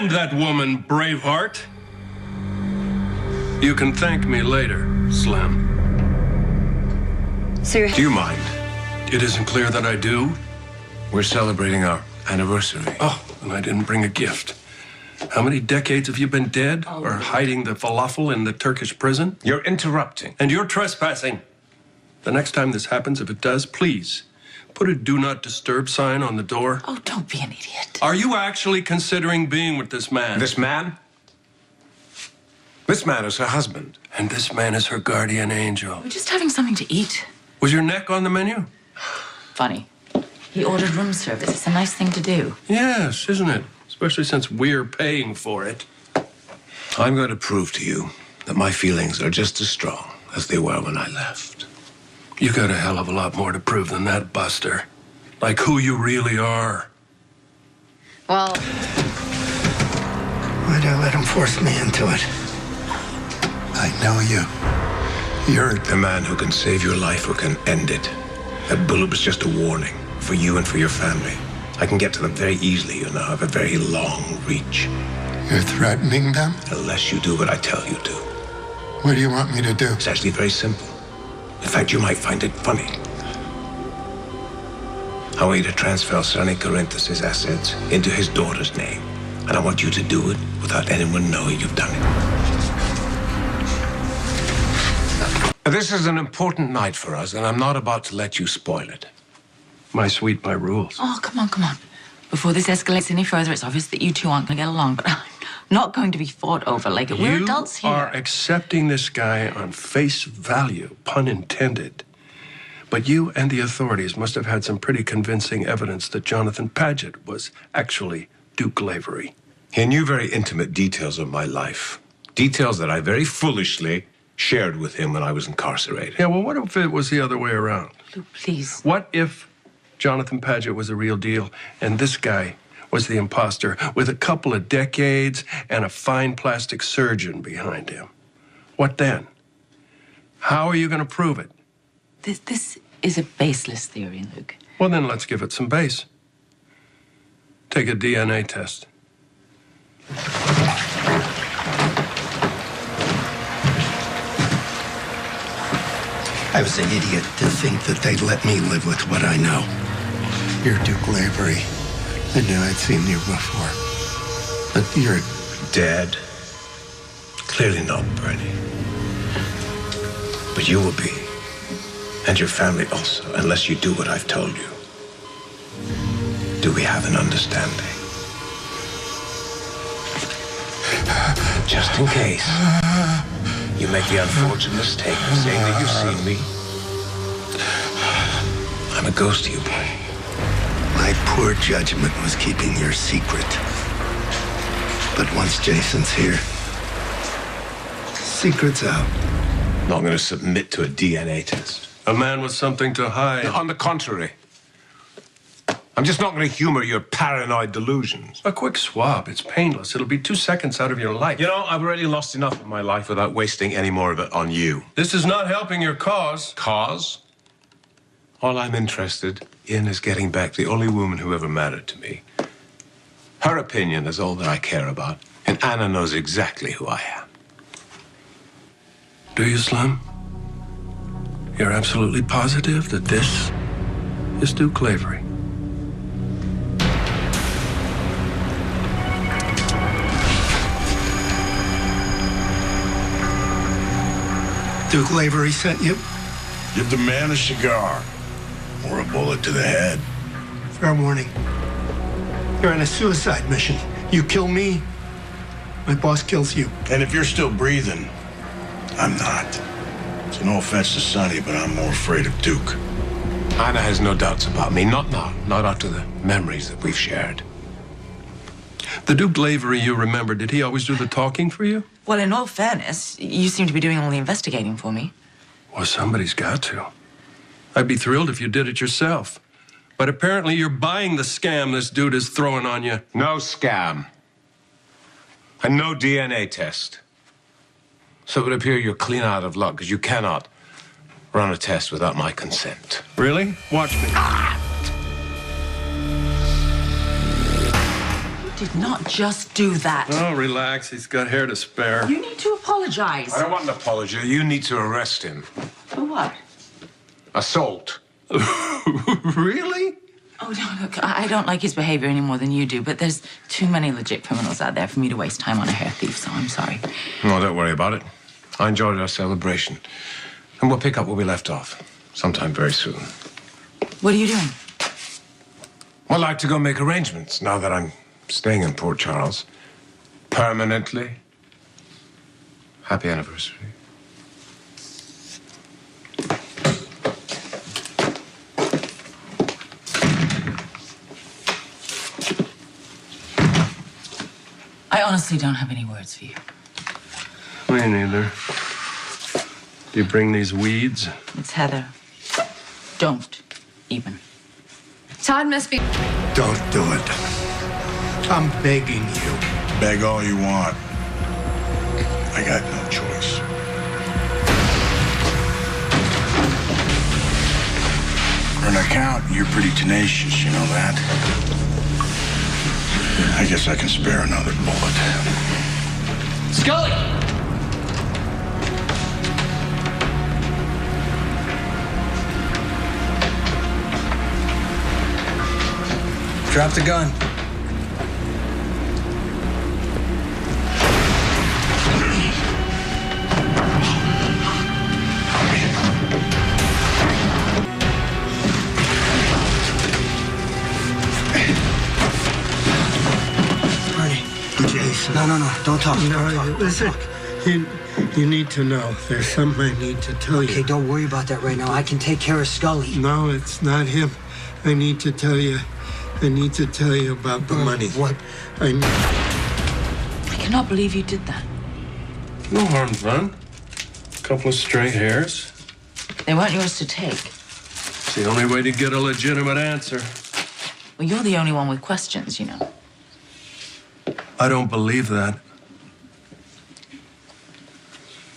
Find that woman, Braveheart. You can thank me later, Slim. Sir, Do you mind? It isn't clear that I do. We're celebrating our anniversary. Oh, and I didn't bring a gift. How many decades have you been dead or hiding the falafel in the Turkish prison? You're interrupting. And you're trespassing. The next time this happens, if it does, please put a do not disturb sign on the door. Oh, don't be an idiot. Are you actually considering being with this man? This man? This man is her husband. And this man is her guardian angel. We're just having something to eat. Was your neck on the menu? Funny. He ordered room service. It's a nice thing to do. Yes, isn't it? Especially since we're paying for it. I'm going to prove to you that my feelings are just as strong as they were when I left. You got a hell of a lot more to prove than that, Buster. Like who you really are. well, Why'd I let him force me into it? I know you. You're The man who can save your life or can end it. That bullet was just a warning for you and for your family. I can get to them very easily, you know. I have a very long reach. You're threatening them? Unless you do what I tell you to. What do you want me to do? It's actually very simple. In fact, you might find it funny. I want you to transfer Sonny Corinthus' assets into his daughter's name. And I want you to do it without anyone knowing you've done it. This is an important night for us, and I'm not about to let you spoil it. My suite, my rules. Oh, come on, come on. Before this escalates any further, it's obvious that you two aren't going to get along, but I'm not going to be fought over like it. We're adults here. You are accepting this guy on face value, pun intended. But you and the authorities must have had some pretty convincing evidence that Jonathan Paget was actually Duke Lavery. He knew very intimate details of my life. Details that I very foolishly shared with him when I was incarcerated. Yeah, well, what if it was the other way around? Luke, please. What if Jonathan Paget was the real deal and this guy was the imposter with a couple of decades and a fine plastic surgeon behind him? What then? How are you going to prove it? This is a baseless theory, Luke. Well, then let's give it some base. Take a DNA test. I was an idiot to think that they'd let me live with what I know. You're Duke Lavery. I knew I'd seen you before. But you're Dead? Clearly not, Bernie. But you will be. And your family also, unless you do what I've told you. Do we have an understanding? Just in case you make the unfortunate mistake of saying that you've seen me. I'm a ghost to you, Bernie. My poor judgment was keeping your secret. But once Jason's here, secret's out. Not going to submit to a DNA test. A man with something to hide. On the contrary. I'm just not going to humor your paranoid delusions. A quick swab. It's painless. It'll be 2 seconds out of your life. You know, I've already lost enough of my life without wasting any more of it on you. This is not helping your cause. Cause? All I'm interested in is getting back the only woman who ever mattered to me. Her opinion is all that I care about, and Anna knows exactly who I am. Do you, Slim? You're absolutely positive that this is Duke Lavery? Duke Lavery sent you? Give the man a cigar or a bullet to the head. Fair warning. You're on a suicide mission. You kill me, my boss kills you. And if you're still breathing, I'm not. So no offense to Sonny, but I'm more afraid of Duke. Anna has no doubts about me. Not now. Not after the memories that we've shared. The Duke Lavery you remember, did he always do the talking for you? Well, in all fairness, you seem to be doing all the investigating for me. Well, somebody's got to. I'd be thrilled if you did it yourself. But apparently you're buying the scam this dude is throwing on you. No scam. And no DNA test. So it would appear you're clean out of luck, because you cannot run a test without my consent. Really? Watch me. did not just do that. Oh, relax. He's got hair to spare. You need to apologize. I don't want an apology. You need to arrest him. For what? Assault. Really? Oh, no, look, I don't like his behavior any more than you do, but there's too many legit criminals out there for me to waste time on a hair thief, so I'm sorry. No, don't worry about it. I enjoyed our celebration. And we'll pick up where we left off sometime very soon. What are you doing? I'd like to go make arrangements now that I'm staying in Port Charles. Permanently. Happy anniversary. I honestly don't have any words for you. Me neither. Do you bring these weeds? It's Heather. Don't even. Todd must be. Don't do it. I'm begging you. Beg all you want. I got no choice. For an accountant, you're pretty tenacious, you know that? I guess I can spare another bullet. Scully! Drop the gun. No, don't talk. No, listen. You need to know. There's something I need to tell you. Okay, don't worry about that right now. I can take care of Scully. No, it's not him. I need to tell you. I need to tell you about the money. What? I cannot believe you did that. No harm done. A couple of stray hairs. They weren't yours to take. It's the only way to get a legitimate answer. Well, you're the only one with questions, you know. I don't believe that.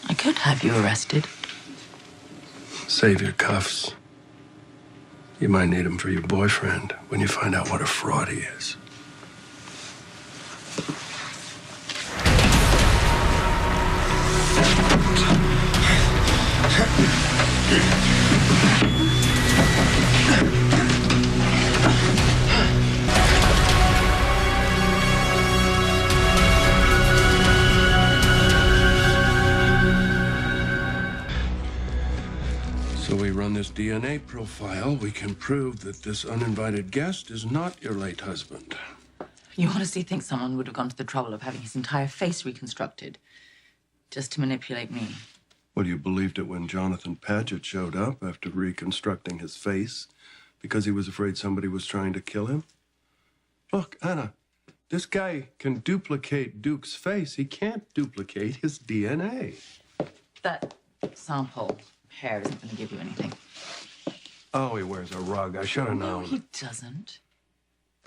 I could have you arrested. Save your cuffs. You might need them for your boyfriend when you find out what a fraud he is. So we run this DNA profile, we can prove that this uninvited guest is not your late husband. You honestly think someone would have gone to the trouble of having his entire face reconstructed just to manipulate me? Well, you believed it when Jonathan Paget showed up after reconstructing his face because he was afraid somebody was trying to kill him? Look, Anna, this guy can duplicate Duke's face. He can't duplicate his DNA. That sample hair isn't going to give you anything. Oh, he wears a rug. I should have No, known. he doesn't.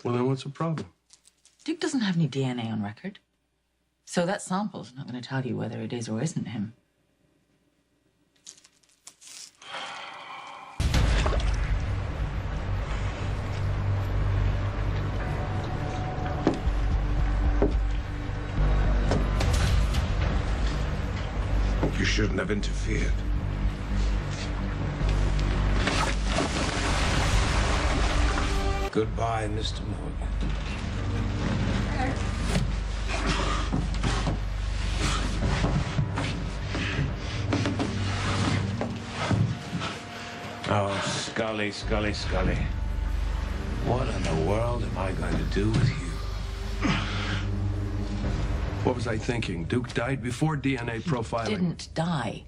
Well, then what's the problem? Duke doesn't have any DNA on record. So that sample's not going to tell you whether it is or isn't him. You shouldn't have interfered. Goodbye, Mr. Morgan. Oh, Scully, Scully, Scully. What in the world am I going to do with you? What was I thinking? Duke died before DNA profiling. Didn't die.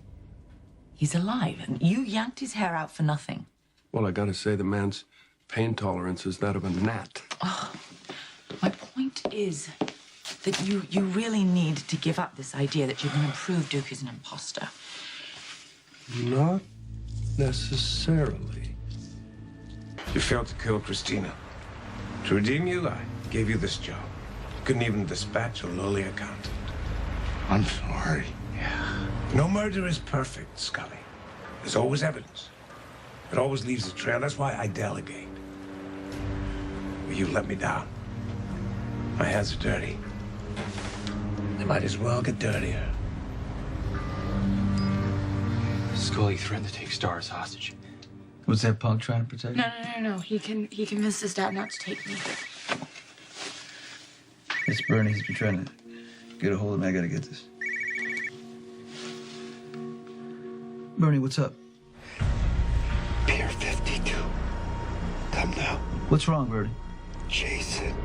He's alive, and you yanked his hair out for nothing. Well, I gotta say, the man's pain tolerance is that of a gnat. My point is that you really need to give up this idea that you're going to prove Duke is an imposter. Not necessarily. You failed to kill Christina. To redeem you, I gave you this job. You couldn't even dispatch a lowly accountant. I'm sorry. No murder is perfect, Scully. There's always evidence. It always leaves a trail. That's why I delegate. Well, you let me down. My hands are dirty. They might as well get dirtier. Scully threatened to take Star as hostage. Was that punk trying to protect No. He convinced his dad not to take me. It's Bernie. He's been trying to get a hold of me. I gotta get this. Bernie, what's up? Pier 52. Come now. What's wrong, Bernie? Jason.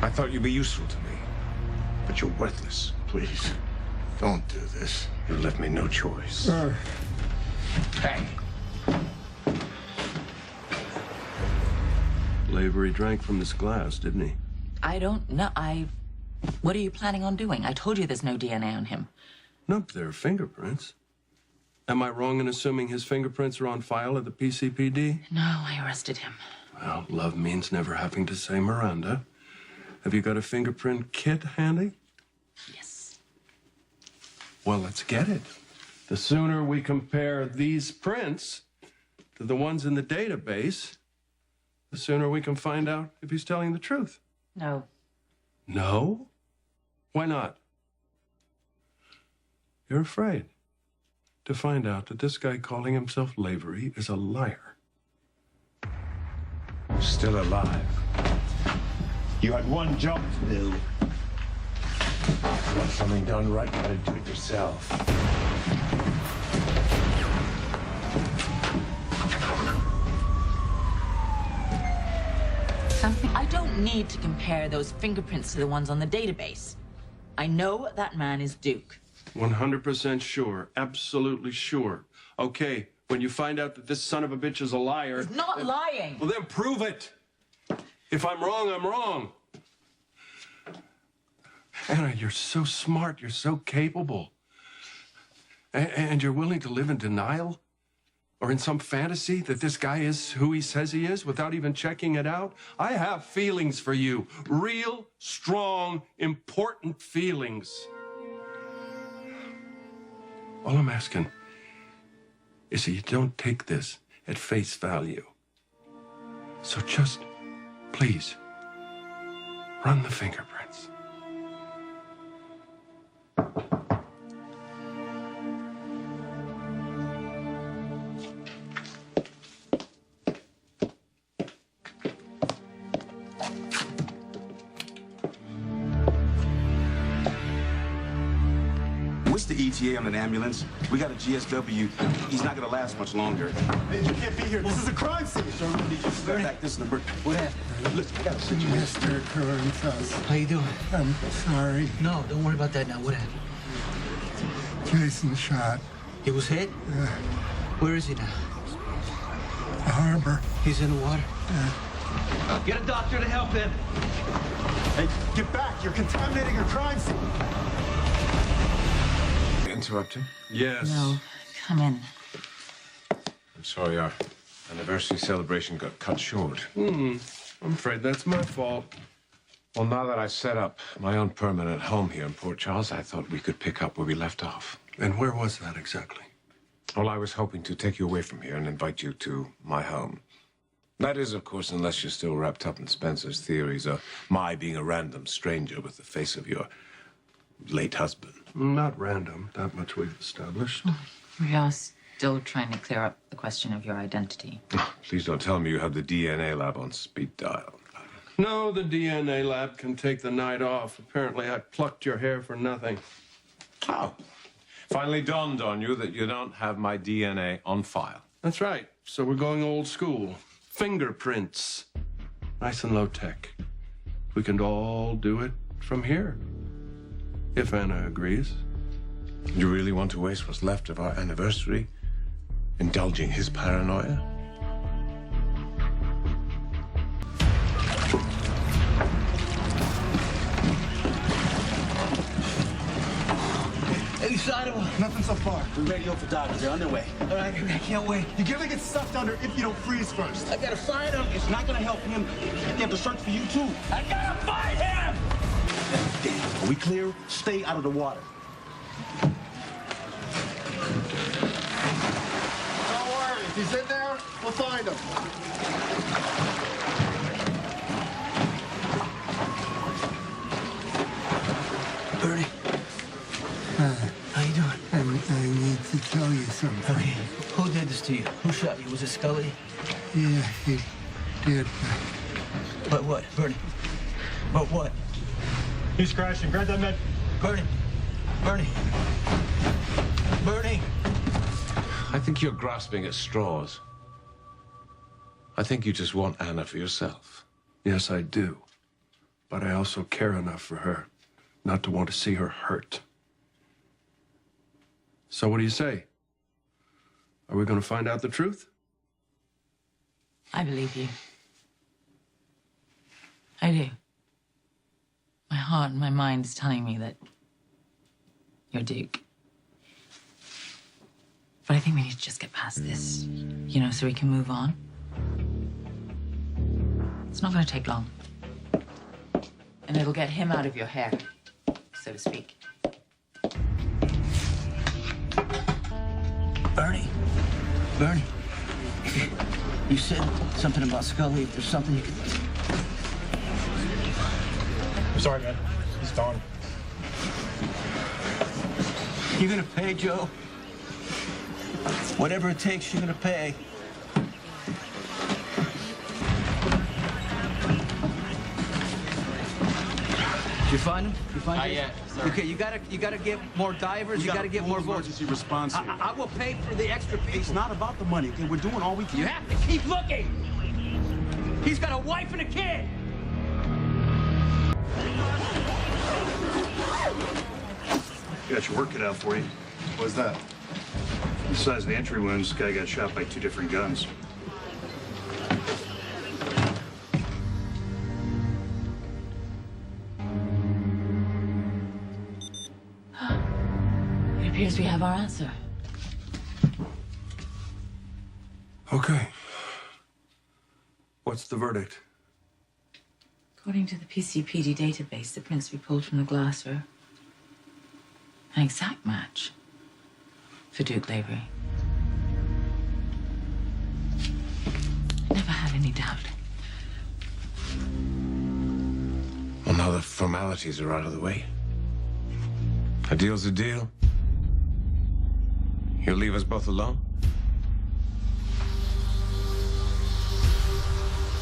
I thought you'd be useful to me, but you're worthless. Please, don't do this. You left me no choice. Hey. Lavery drank from this glass, didn't he? I don't know. What are you planning on doing? I told you there's no DNA on him. Nope, there are fingerprints. Am I wrong in assuming his fingerprints are on file at the PCPD? No, I arrested him. Well, love means never having to say Miranda. Have you got a fingerprint kit handy? Yes. Well, let's get it. The sooner we compare these prints to the ones in the database, the sooner we can find out if he's telling the truth. No. No? Why not? You're afraid to find out that this guy calling himself Lavery is a liar. Still alive. You had one job to do. You want something done right, you gotta do it yourself. I don't need to compare those fingerprints to the ones on the database. I know that man is Duke. 100% sure. Absolutely sure. Okay, when you find out that this son of a bitch is a liar... He's not lying. Well, then prove it. If I'm wrong, I'm wrong. Anna, you're so smart. You're so capable. And you're willing to live in denial? Or in some fantasy that this guy is who he says he is without even checking it out? I have feelings for you. Real, strong, important feelings. All I'm asking is that you don't take this at face value. So just, please, run the fingerprints. What's the ETA on an ambulance? We got a GSW. He's not gonna last much longer. You can't be here. This is a crime scene. Sir, we need you to step back. This number. What happened? Listen, I got a situation. Mr. Corentos. How you doing? I'm sorry. No, don't worry about that now. What happened? Jason shot. He was hit? Where is he now? The harbor. He's in the water? Get a doctor to help him. Hey, get back. You're contaminating your crime scene. Interrupting? Yes. No, come in. I'm sorry, our anniversary celebration got cut short. I'm afraid that's my fault. Well, now that I've set up my own permanent home here in Port Charles, I thought we could pick up where we left off. And where was that exactly? Well, I was hoping to take you away from here and invite you to my home. That is, of course, unless you're still wrapped up in Spencer's theories of my being a random stranger with the face of your late husband. Not random. That much we've established. We are still trying to clear up the question of your identity. Please don't tell me you have the DNA lab on speed dial. No, the DNA lab can take the night off. Apparently, I plucked your hair for nothing. How? Finally dawned on you that you don't have my DNA on file. That's right. So we're going old school. Fingerprints. Nice and low tech. We can all do it from here. If Anna agrees. You really want to waste what's left of our anniversary indulging his paranoia? Any sign of him? Nothing so far. We radio for doctors. They're on their way. All right, I can't wait. You're gonna get stuffed under if you don't freeze first. I gotta find him. It's not gonna help him. They have to search for you, too. I gotta find him! Are we clear? Stay out of the water. Don't worry. If he's in there, we'll find him. Bernie. How you doing? I need to tell you something. Okay. Who did this to you? Who shot you? Was it Scully? Yeah, he did. But what, Bernie? But what? He's crashing. Grab that med. Bernie. Bernie. Bernie. I think you're grasping at straws. I think you just want Anna for yourself. Yes, I do. But I also care enough for her not to want to see her hurt. So what do you say? Are we going to find out the truth? I believe you. I do. My heart and my mind is telling me that you're Duke. But I think we need to just get past this, you know, so we can move on. It's not going to take long. And it'll get him out of your hair, so to speak. Bernie. Bernie. You said something about Scully. If there's something you could... I'm sorry, man. He's gone. You gonna pay, Joe? Whatever it takes, you're gonna pay. Did you find him? You find him? Not yet, sir. Okay, you gotta get more divers. You gotta get more votes. Emergency response here. I will pay for the extra people. It's not about the money, okay? We're doing all we can. You have to keep looking. He's got a wife and a kid. Got your work cut out for you. What's that? Besides the entry wounds, this guy got shot by 2 different guns. It appears we have our answer. Okay. What's the verdict? According to the PCPD database, the prints we pulled from the glass are an exact match for Duke Lavery. I never had any doubt. Well, now the formalities are out of the way. A deal's a deal. You'll leave us both alone?